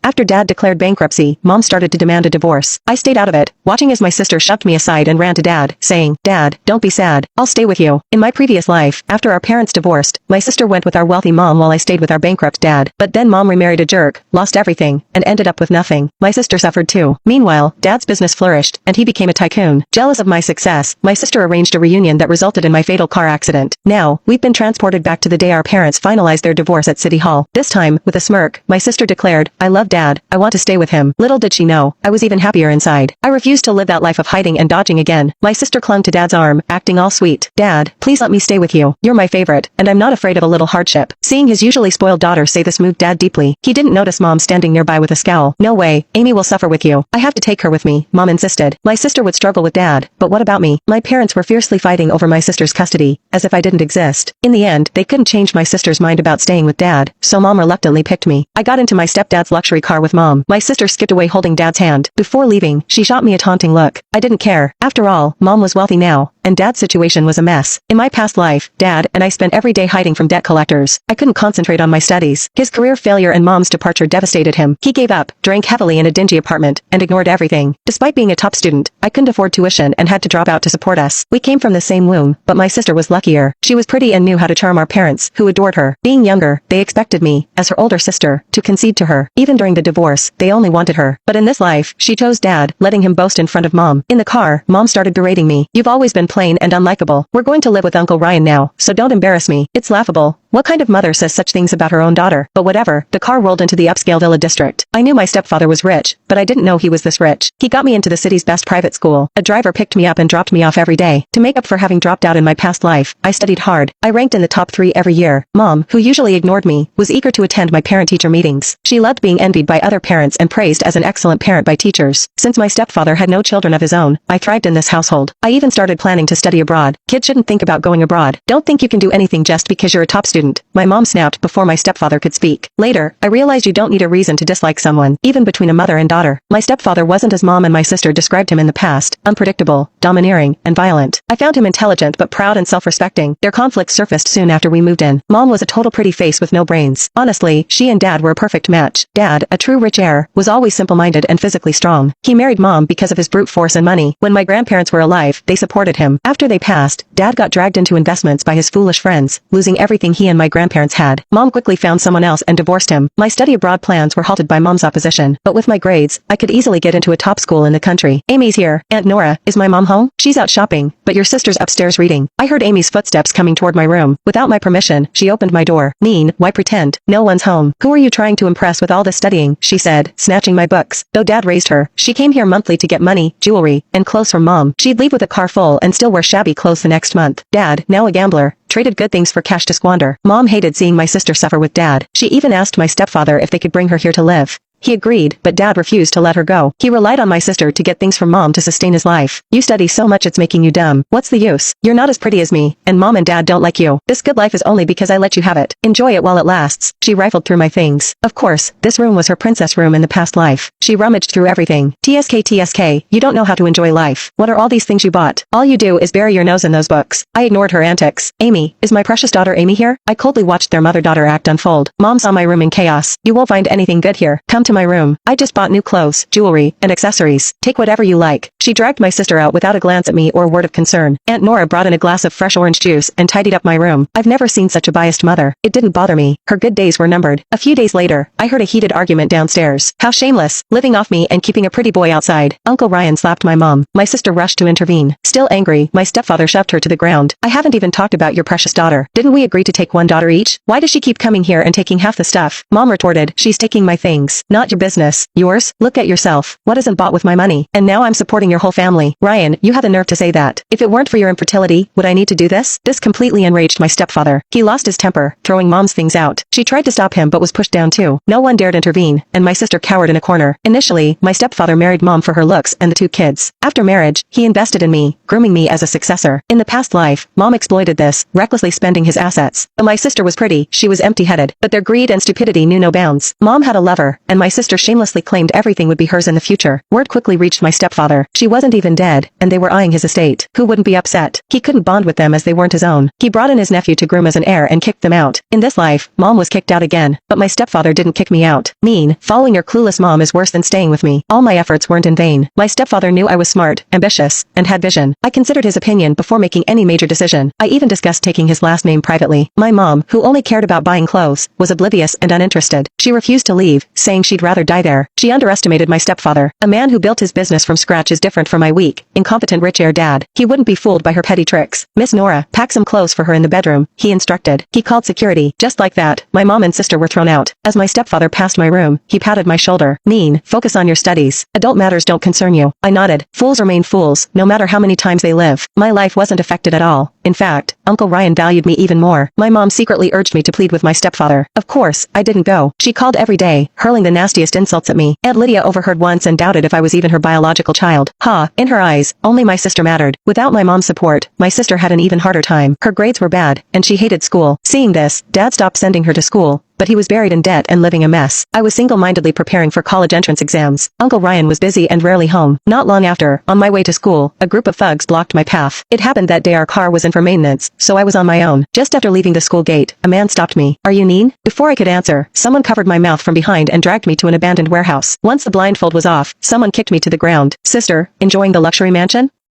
After Dad declared bankruptcy, Mom started to demand a divorce. I stayed out of it, watching as my sister shoved me aside and ran to Dad, saying, "Dad, don't be sad. I'll stay with you." In my previous life, after our parents divorced, my sister went with our wealthy mom while I stayed with our bankrupt dad. But then Mom remarried a jerk, lost everything, and ended up with nothing. My sister suffered too. Meanwhile, Dad's business flourished, and he became a tycoon. Jealous of my success, my sister arranged a reunion that resulted in my fatal car accident. Now, we've been transported back to the day our parents finalized their divorce at City Hall. This time, with a smirk, my sister declared, "I love Dad. I want to stay with him." Little did she know, I was even happier inside. I refused to live that life of hiding and dodging again. My sister clung to Dad's arm, acting all sweet. "Dad, please let me stay with you. You're my favorite, and I'm not afraid of a little hardship." Seeing his usually spoiled daughter say this moved Dad deeply. He didn't notice Mom standing nearby with a scowl. "No way, Amy will suffer with you. I have to take her with me," Mom insisted. My sister would struggle with Dad, but what about me? My parents were fiercely fighting over my sister's custody, as if I didn't exist. In the end, they couldn't change my sister's mind about staying with Dad, so Mom reluctantly picked me. I got into my stepdad's luxury car with Mom. My sister skipped away holding Dad's hand. Before leaving, she shot me a taunting look. I didn't care. After all, Mom was wealthy now, and Dad's situation was a mess. In my past life, Dad and I spent every day hiding from debt collectors. I couldn't concentrate on my studies. His career failure and Mom's departure devastated him. He gave up, drank heavily in a dingy apartment, and ignored everything. Despite being a top student, I couldn't afford tuition and had to drop out to support us. We came from the same womb, but my sister was luckier. She was pretty and knew how to charm our parents, who adored her. Being younger, they expected me, as her older sister, to concede to her. Even during the divorce, they only wanted her. But in this life, she chose Dad, letting him boast in front of Mom. In the car, Mom started berating me. "You've always been plain and unlikable. We're going to live with Uncle Ryan now, so don't embarrass me." It's laughable. What kind of mother says such things about her own daughter? But whatever, the car rolled into the upscale villa district. I knew my stepfather was rich, but I didn't know he was this rich. He got me into the city's best private school. A driver picked me up and dropped me off every day. To make up for having dropped out in my past life, I studied hard. I ranked in the top 3 every year. Mom, who usually ignored me, was eager to attend my parent-teacher meetings. She loved being envied by other parents and praised as an excellent parent by teachers. Since my stepfather had no children of his own, I thrived in this household. I even started planning to study abroad. Kids shouldn't think about going abroad. Don't think you can do anything just because you're a top student. My mom snapped before my stepfather could speak. Later, I realized you don't need a reason to dislike someone, even between a mother and daughter. My stepfather wasn't as Mom and my sister described him in the past, unpredictable, domineering, and violent. I found him intelligent but proud and self-respecting. Their conflicts surfaced soon after we moved in. Mom was a total pretty face with no brains. Honestly, she and Dad were a perfect match. Dad, a true rich heir, was always simple-minded and physically strong. He married Mom because of his brute force and money. When my grandparents were alive, they supported him. After they passed, Dad got dragged into investments by his foolish friends, losing everything he and my grandparents had. Mom quickly found someone else and divorced him. My study abroad plans were halted by Mom's opposition, but with my grades, I could easily get into a top school in the country. "Amy's here. Aunt Nora, is my mom home?" "She's out shopping, but your sister's upstairs reading." I heard Amy's footsteps coming toward my room. Without my permission, she opened my door. "Mean, why pretend? No one's home. Who are you trying to impress with all this studying?" she said, snatching my books. Though Dad raised her, she came here monthly to get money, jewelry, and clothes from Mom. She'd leave with a car full and still wear shabby clothes the next month. Dad, now a gambler, traded good things for cash to squander. Mom hated seeing my sister suffer with Dad. She even asked my stepfather if they could bring her here to live. He agreed, but Dad refused to let her go. He relied on my sister to get things from Mom to sustain his life. "You study so much it's making you dumb. What's the use? You're not as pretty as me, and Mom and Dad don't like you. This good life is only because I let you have it. Enjoy it while it lasts." She rifled through my things. Of course, this room was her princess room in the past life. She rummaged through everything. TSK, you don't know how to enjoy life. What are all these things you bought? All you do is bury your nose in those books. I ignored her antics. "Amy, is my precious daughter Amy here?" I coldly watched their mother-daughter act unfold. Mom saw my room in chaos. "You won't find anything good here. Come to my room. I just bought new clothes, jewelry, and accessories. Take whatever you like." She dragged my sister out without a glance at me or a word of concern. Aunt Nora brought in a glass of fresh orange juice and tidied up my room. I've never seen such a biased mother. It didn't bother me. Her good days were numbered. A few days later, I heard a heated argument downstairs. How shameless, living off me and keeping a pretty boy outside. Uncle Ryan slapped my mom. My sister rushed to intervene. Still angry, my stepfather shoved her to the ground. "I haven't even talked about your precious daughter. Didn't we agree to take one daughter each? Why does she keep coming here and taking half the stuff?" Mom retorted, "She's taking my things. Not your business. Yours? Look at yourself. What isn't bought with my money? And now I'm supporting your whole family." "Ryan, you have the nerve to say that. If it weren't for your infertility, would I need to do this?" This completely enraged my stepfather. He lost his temper, throwing Mom's things out. She tried to stop him but was pushed down too. No one dared intervene, and my sister cowered in a corner. Initially, my stepfather married Mom for her looks and the 2 kids. After marriage, he invested in me, grooming me as a successor. In the past life, Mom exploited this, recklessly spending his assets. Though my sister was pretty, she was empty-headed, but their greed and stupidity knew no bounds. Mom had a lover, and my sister shamelessly claimed everything would be hers in the future. Word quickly reached my stepfather. She wasn't even dead, and they were eyeing his estate. Who wouldn't be upset? He couldn't bond with them as they weren't his own. He brought in his nephew to groom as an heir and kicked them out. In this life, mom was kicked out again, but my stepfather didn't kick me out. Mean, following your clueless mom is worse than staying with me. All my efforts weren't in vain. My stepfather knew I was smart, ambitious, and had vision. I considered his opinion before making any major decision. I even discussed taking his last name privately. My mom, who only cared about buying clothes, was oblivious and uninterested. She refused to leave, saying she'd rather die there. She underestimated my stepfather. A man who built his business from scratch is different from my weak, incompetent rich heir dad. He wouldn't be fooled by her petty tricks. Miss Nora, pack some clothes for her in the bedroom, he instructed. He called security. Just like that, my mom and sister were thrown out. As my stepfather passed my room, he patted my shoulder. Mean, focus on your studies. Adult matters don't concern you. I nodded. Fools remain fools, no matter how many times they live. My life wasn't affected at all. In fact, Uncle Ryan valued me even more. My mom secretly urged me to plead with my stepfather. Of course, I didn't go. She called every day, hurling the nastiest insults at me. Aunt Lydia overheard once and doubted if I was even her biological child. In her eyes, only my sister mattered. Without my mom's support, my sister had an even harder time. Her grades were bad, and she hated school. Seeing this, Dad stopped sending her to school, but he was buried in debt and living a mess. I was single-mindedly preparing for college entrance exams. Uncle Ryan was busy and rarely home. Not long after, on my way to school, a group of thugs blocked my path. It happened that day our car was in for maintenance, so I was on my own. Just after leaving the school gate, a man stopped me. "Are you Neen?" Before I could answer, someone covered my mouth from behind and dragged me to an abandoned warehouse. Once the blindfold was off, someone kicked me to the ground. "Sister, enjoying the luxury mansion?"